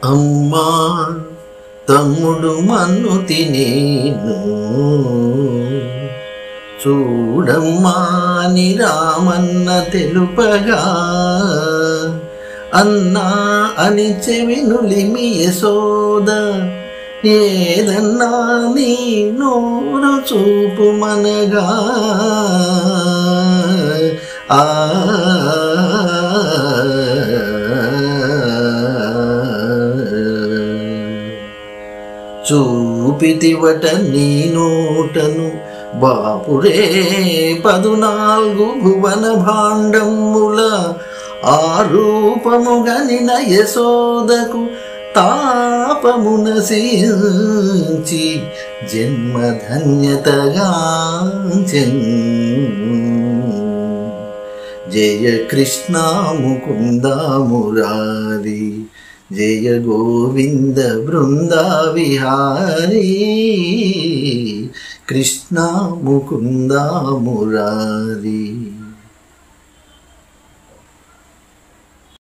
అమ్మా తమ్ముడు మన్ను తినేను చూడమ్మా అని రామన్న తెలుపగా అన్నా అని చెవినులిమి యశోద ఏదన్నా నీ నోరు చూపు మనగా చూపితివట నీ నోటను బాపుడే 14 భువన భాండముల ఆ రూపము గనిన యశోదకు తాపమున సించి జన్మధన్యతగాంచెన్ జయ కృష్ణ ముకుంద మురారి జయ గోవింద బృంద విహారీ కృష్ణ ముకుంద మురారి.